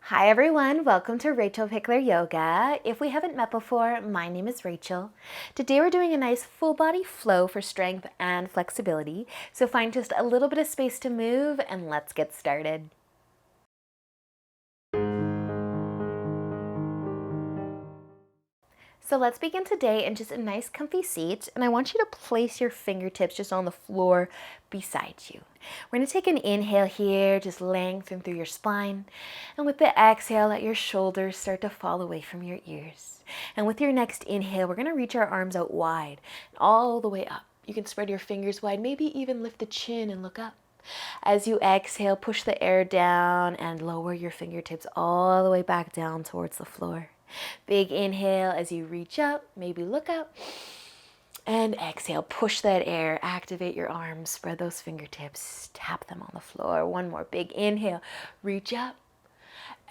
Hi everyone, welcome to Rachel Pichler Yoga. If we haven't met before, my name is Rachel. Today we're doing a nice full body flow for strength and flexibility. So find just a little bit of space to move and let's get started. So let's begin today in just a nice comfy seat, and I want you to place your fingertips just on the floor beside you. We're going to take an inhale here, just lengthen through your spine, and with the exhale, let your shoulders start to fall away from your ears. And with your next inhale, we're going to reach our arms out wide, all the way up. You can spread your fingers wide, maybe even lift the chin and look up. As you exhale, push the air down and lower your fingertips all the way back down towards the floor. Big inhale as you reach up, maybe look up. And exhale, push that air, activate your arms, spread those fingertips, tap them on the floor. One more big inhale, reach up.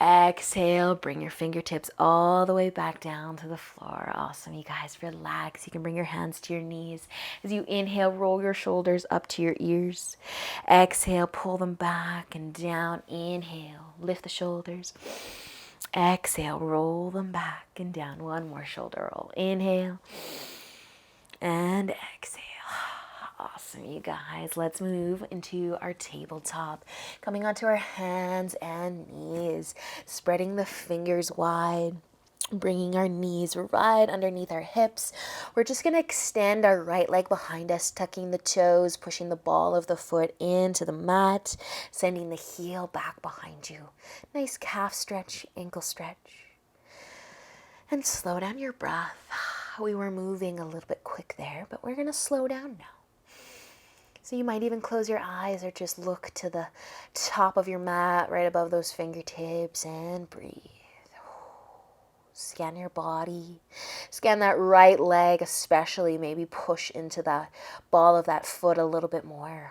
Exhale, bring your fingertips all the way back down to the floor. Awesome, you guys, relax. You can bring your hands to your knees. As you inhale, roll your shoulders up to your ears. Exhale, pull them back and down. Inhale, lift the shoulders. Exhale, roll them back and down. One more shoulder roll. Inhale and exhale. Awesome, you guys. Let's move into our tabletop. Coming onto our hands and knees. Spreading the fingers wide. Bringing our knees right underneath our hips. We're just going to extend our right leg behind us, tucking the toes, pushing the ball of the foot into the mat, sending the heel back behind you. Nice calf stretch, ankle stretch. And slow down your breath. We were moving a little bit quick there, but we're going to slow down now. So you might even close your eyes or just look to the top of your mat right above those fingertips and breathe. Scan your body. Scan that right leg, especially. Maybe push into the ball of that foot a little bit more.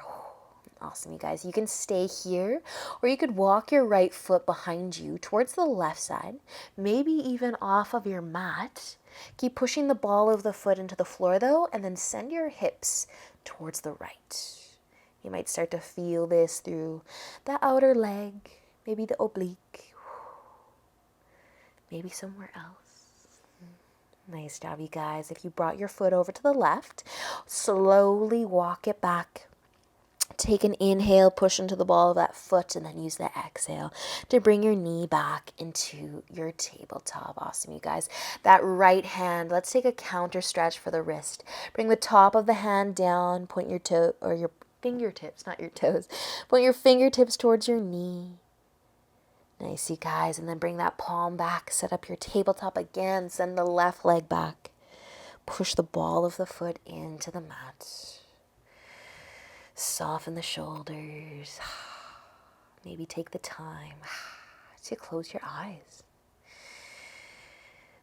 Awesome, you guys. You can stay here, or you could walk your right foot behind you towards the left side, maybe even off of your mat. Keep pushing the ball of the foot into the floor, though, and then send your hips towards the right. You might start to feel this through the outer leg, maybe the oblique. Maybe somewhere else. Nice job, you guys. If you brought your foot over to the left, slowly walk it back. Take an inhale, push into the ball of that foot, and then use the exhale to bring your knee back into your tabletop. Awesome, you guys. That right hand, let's take a counter stretch for the wrist. Bring the top of the hand down, point your toe, or your fingertips, not your toes. Point your fingertips towards your knee. Nice, you guys. And then bring that palm back. Set up your tabletop again. Send the left leg back. Push the ball of the foot into the mat. Soften the shoulders. Maybe take the time to close your eyes.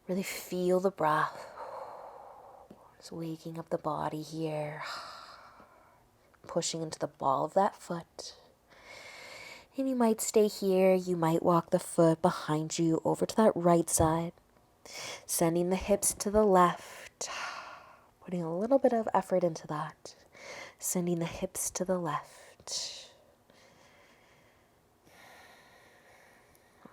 Really feel the breath. Just waking up the body here. Pushing into the ball of that foot. And you might stay here, you might walk the foot behind you over to that right side, sending the hips to the left, putting a little bit of effort into that, sending the hips to the left.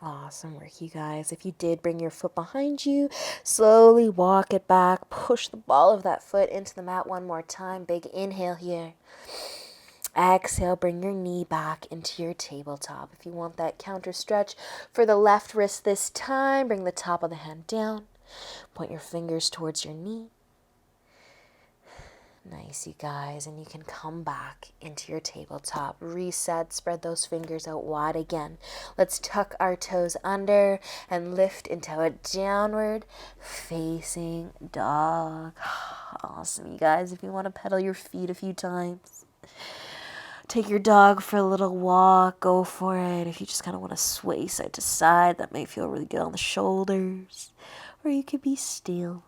Awesome work, you guys. If you did bring your foot behind you, slowly walk it back, push the ball of that foot into the mat one more time. Big inhale here. Exhale, bring your knee back into your tabletop. If you want that counter stretch for the left wrist this time, bring the top of the hand down. Point your fingers towards your knee. Nice, you guys. And you can come back into your tabletop. Reset, spread those fingers out wide again. Let's tuck our toes under and lift into a downward facing dog. Awesome, you guys. If you want to pedal your feet a few times. Take your dog for a little walk, go for it. If you just kind of want to sway side to side, that may feel really good on the shoulders. Or you could be still.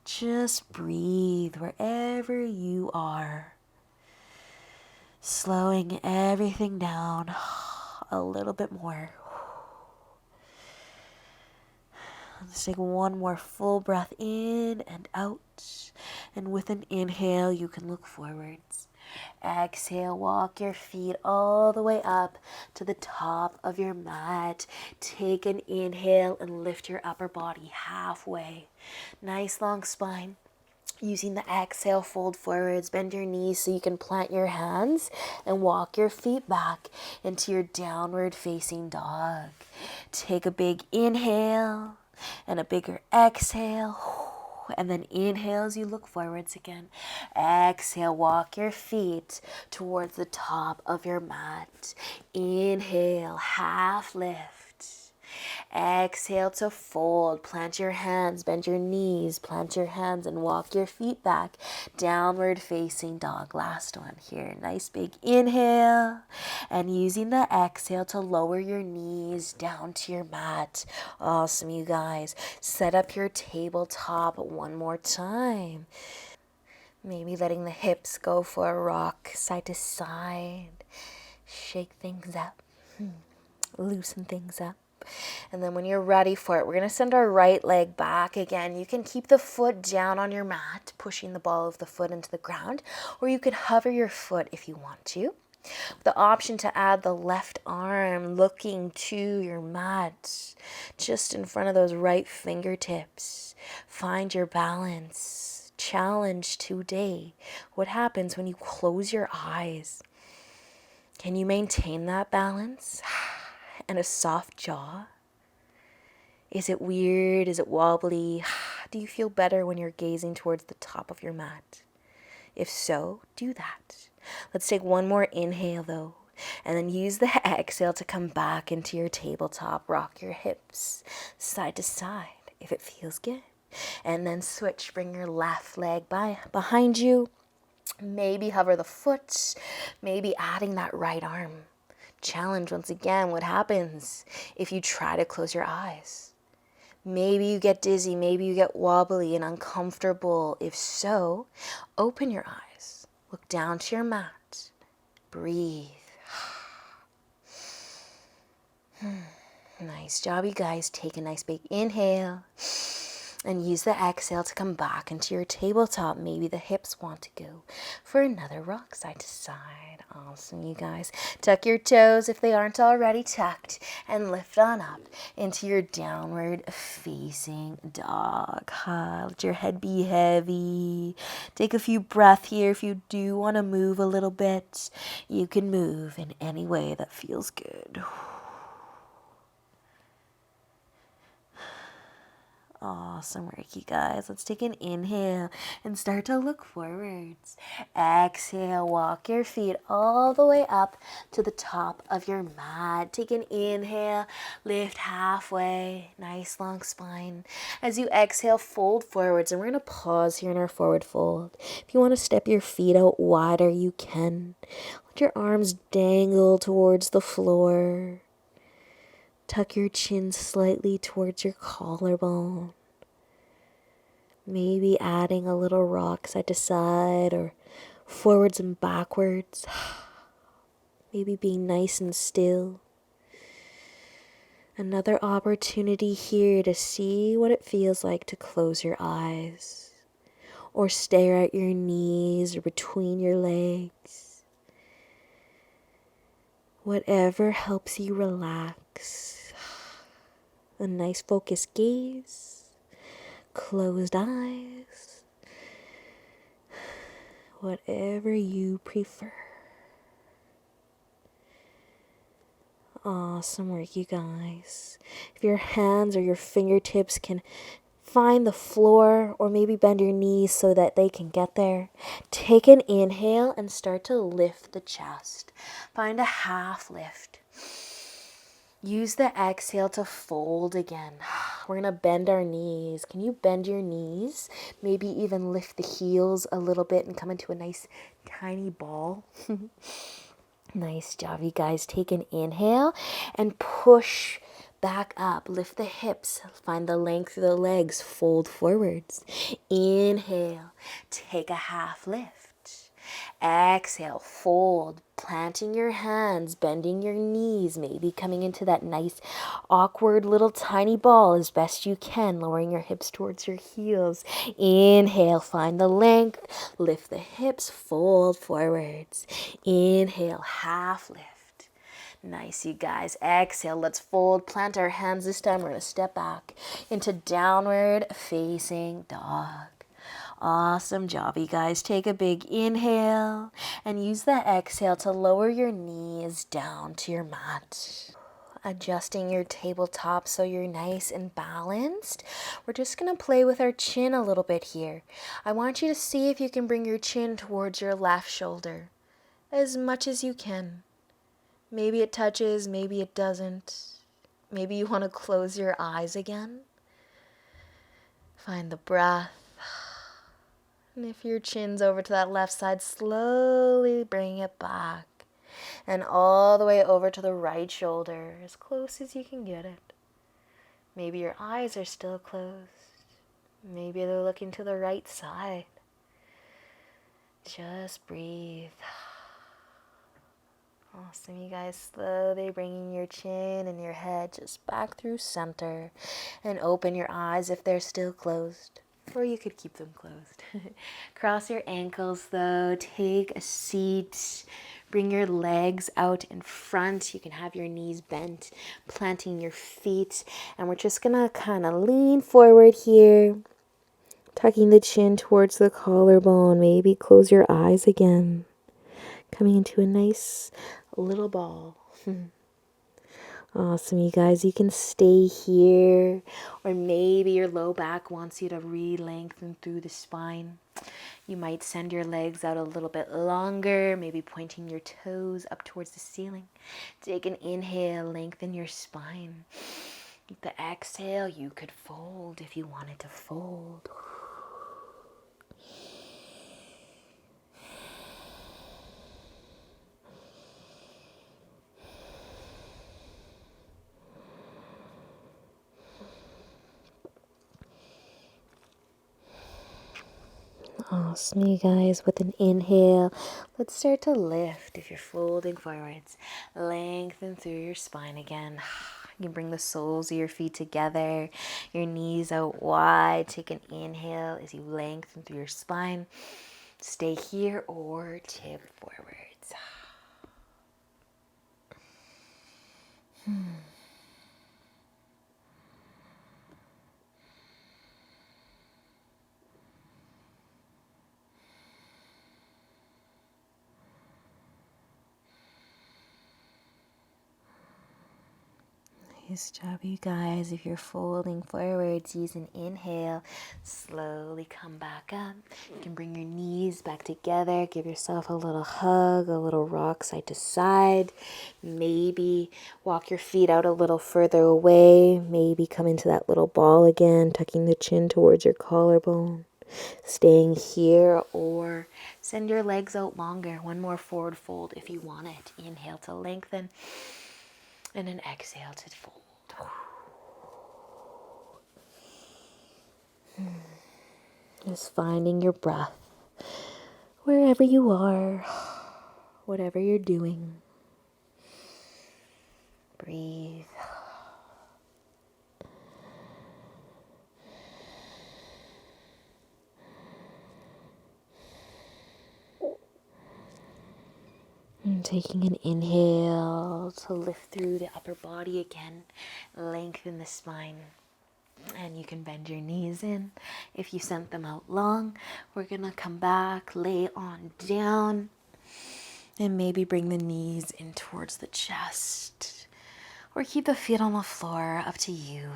Just breathe wherever you are. Slowing everything down a little bit more. Let's take one more full breath in and out. And with an inhale, you can look forwards. Exhale, walk your feet all the way up to the top of your mat. Take an inhale and lift your upper body halfway. Nice long spine. Using the exhale, fold forwards, bend your knees so you can plant your hands and walk your feet back into your downward facing dog. Take a big inhale and a bigger exhale. And then inhale as you look forwards again. Exhale, walk your feet towards the top of your mat. Inhale, half lift. Exhale to fold. Plant your hands, bend your knees, plant your hands and walk your feet back. Downward facing dog. Last one here. Nice big inhale. And using the exhale to lower your knees down to your mat. Awesome, you guys. Set up your tabletop one more time. Maybe letting the hips go for a rock side to side. Shake things up. Loosen things up. And then when you're ready for it, we're going to send our right leg back again. You can keep the foot down on your mat, pushing the ball of the foot into the ground, or you can hover your foot if you want to. The option to add the left arm looking to your mat, just in front of those right fingertips. Find your balance. Challenge today. What happens when you close your eyes? Can you maintain that balance? And a soft jaw? Is it weird? Is it wobbly? Do you feel better when you're gazing towards the top of your mat? If so, do that. Let's take one more inhale though, and then use the exhale to come back into your tabletop. Rock your hips side to side if it feels good. And then switch, bring your left leg behind you. Maybe hover the foot, maybe adding that right arm. Challenge once again what happens if you try to close your eyes. Maybe you get dizzy, maybe you get wobbly and uncomfortable. If so, open your eyes, look down to your mat, breathe. Nice job, you guys. Take a nice big inhale and use the exhale to come back into your tabletop. Maybe the hips want to go for another rock side to side. Awesome, you guys. Tuck your toes if they aren't already tucked and lift on up into your downward facing dog. Let your head be heavy. Take a few breaths here. If you do want to move a little bit, you can move in any way that feels good. Awesome work, you guys. Let's take an inhale and start to look forwards. Exhale, walk your feet all the way up to the top of your mat. Take an inhale, lift halfway, nice long spine. As you exhale, fold forwards, and we're going to pause here in our forward fold. If you want to step your feet out wider, you can. Let your arms dangle towards the floor. Tuck your chin slightly towards your collarbone. Maybe adding a little rock side to side or forwards and backwards. Maybe being nice and still. Another opportunity here to see what it feels like to close your eyes or stare at your knees or between your legs. Whatever helps you relax. A nice focused gaze, closed eyes, whatever you prefer. Awesome work, you guys. If your hands or your fingertips can find the floor or maybe bend your knees so that they can get there, take an inhale and start to lift the chest. Find a half lift. Use the exhale to fold again. We're going to bend our knees. Can you bend your knees? Maybe even lift the heels a little bit and come into a nice tiny ball. Nice job, you guys. Take an inhale and push back up. Lift the hips. Find the length of the legs. Fold forwards. Inhale. Take a half lift. Exhale, fold, planting your hands, bending your knees, maybe coming into that nice, awkward little tiny ball as best you can, lowering your hips towards your heels. Inhale, find the length, lift the hips, fold forwards. Inhale, half lift. Nice, you guys. Exhale, let's fold, plant our hands. This time we're going to step back into downward facing dog. Awesome job, you guys. Take a big inhale and use that exhale to lower your knees down to your mat. Adjusting your tabletop so you're nice and balanced. We're just going to play with our chin a little bit here. I want you to see if you can bring your chin towards your left shoulder as much as you can. Maybe it touches, maybe it doesn't. Maybe you want to close your eyes again. Find the breath. And if your chin's over to that left side, slowly bring it back. And all the way over to the right shoulder, as close as you can get it. Maybe your eyes are still closed. Maybe they're looking to the right side. Just breathe. Awesome, you guys. Slowly bringing your chin and your head just back through center. And open your eyes if they're still closed. Or you could keep them closed. Cross your ankles though. Take a seat. Bring your legs out in front. You can have your knees bent, planting your feet. And we're just going to kind of lean forward here. Tucking the chin towards the collarbone. Maybe close your eyes again. Coming into a nice little ball. Awesome, you guys. You can stay here, or maybe your low back wants you to re-lengthen through the spine. You might send your legs out a little bit longer, maybe pointing your toes up towards the ceiling. Take an inhale, lengthen your spine. With the exhale, you could fold if you wanted to fold. Awesome, you guys. With an inhale, let's start to lift. If you're folding forwards, lengthen through your spine again. You can bring the soles of your feet together, your knees out wide. Take an inhale as you lengthen through your spine. Stay here or tip forwards. Nice job, you guys. If you're folding forwards, use an inhale. Slowly come back up. You can bring your knees back together. Give yourself a little hug, a little rock side to side. Maybe walk your feet out a little further away. Maybe come into that little ball again, tucking the chin towards your collarbone. Staying here, or send your legs out longer. One more forward fold if you want it. Inhale to lengthen. And an exhale to fold. Just finding your breath wherever you are, whatever you're doing. Breathe. And taking an inhale to lift through the upper body again. Lengthen the spine. And you can bend your knees in. If you sent them out long, we're going to come back, lay on down. And maybe bring the knees in towards the chest. Or keep the feet on the floor, up to you.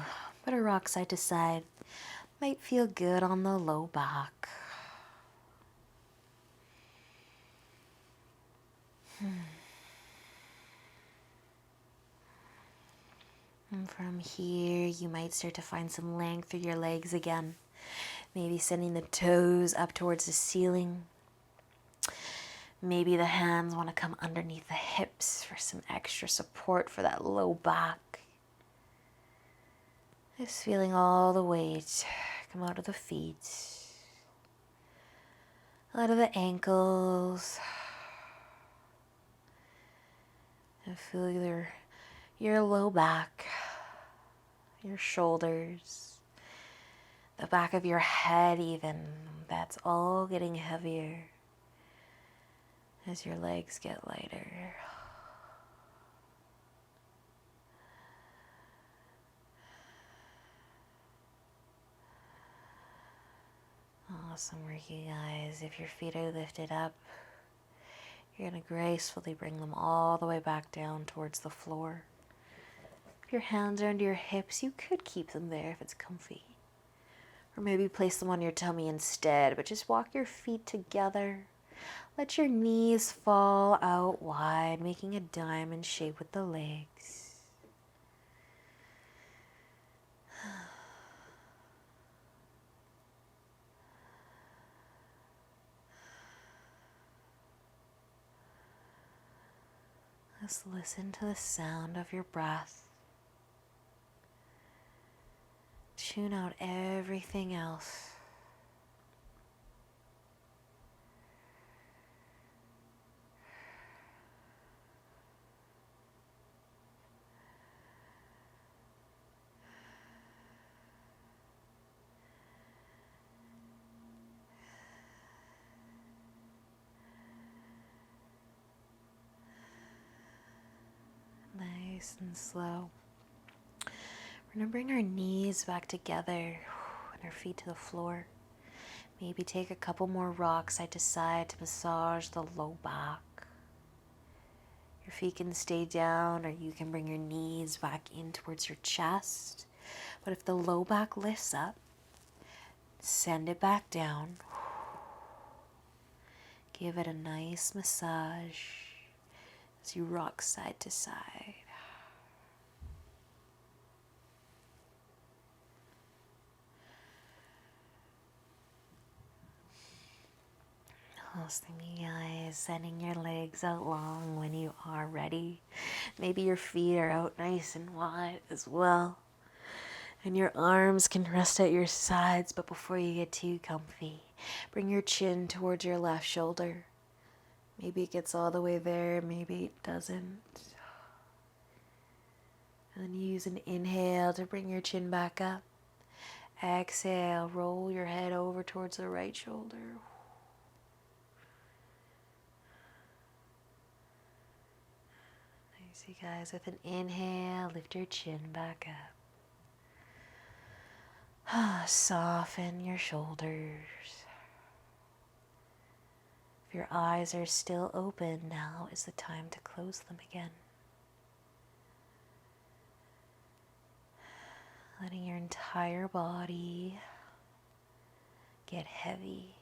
But a rock side to side might feel good on the low back. And from here, you might start to find some length through your legs again. Maybe sending the toes up towards the ceiling. Maybe the hands want to come underneath the hips for some extra support for that low back. Just feeling all the weight come out of the feet. out of the ankles. And feel your low back, your shoulders, the back of your head even. That's all getting heavier as your legs get lighter. Awesome work, you guys. If your feet are lifted up, you're going to gracefully bring them all the way back down towards the floor. If your hands are under your hips, you could keep them there if it's comfy. Or maybe place them on your tummy instead, but just walk your feet together. Let your knees fall out wide, making a diamond shape with the legs. Just listen to the sound of your breath. Tune out everything else. Nice and slow. We're going to bring our knees back together and our feet to the floor. Maybe take a couple more rocks side to side to massage the low back. Your feet can stay down, or you can bring your knees back in towards your chest. But if the low back lifts up, send it back down. Give it a nice massage as you rock side to side. Awesome, you guys. Sending your legs out long when you are ready. Maybe your feet are out nice and wide as well. And your arms can rest at your sides, but before you get too comfy, bring your chin towards your left shoulder. Maybe it gets all the way there, maybe it doesn't. And then use an inhale to bring your chin back up. Exhale, roll your head over towards the right shoulder. Nice, you guys. With an inhale, lift your chin back up. Soften your shoulders. If your eyes are still open, now is the time to close them again. Letting your entire body get heavy.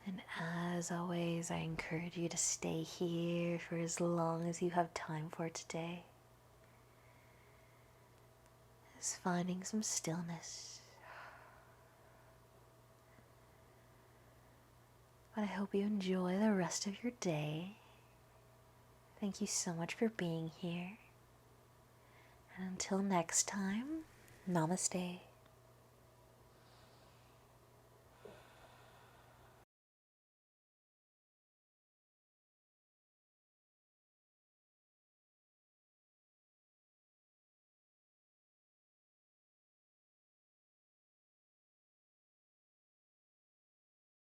And as always, I encourage you to stay here for as long as you have time for today. Just finding some stillness. But I hope you enjoy the rest of your day. Thank you so much for being here. And until next time, namaste.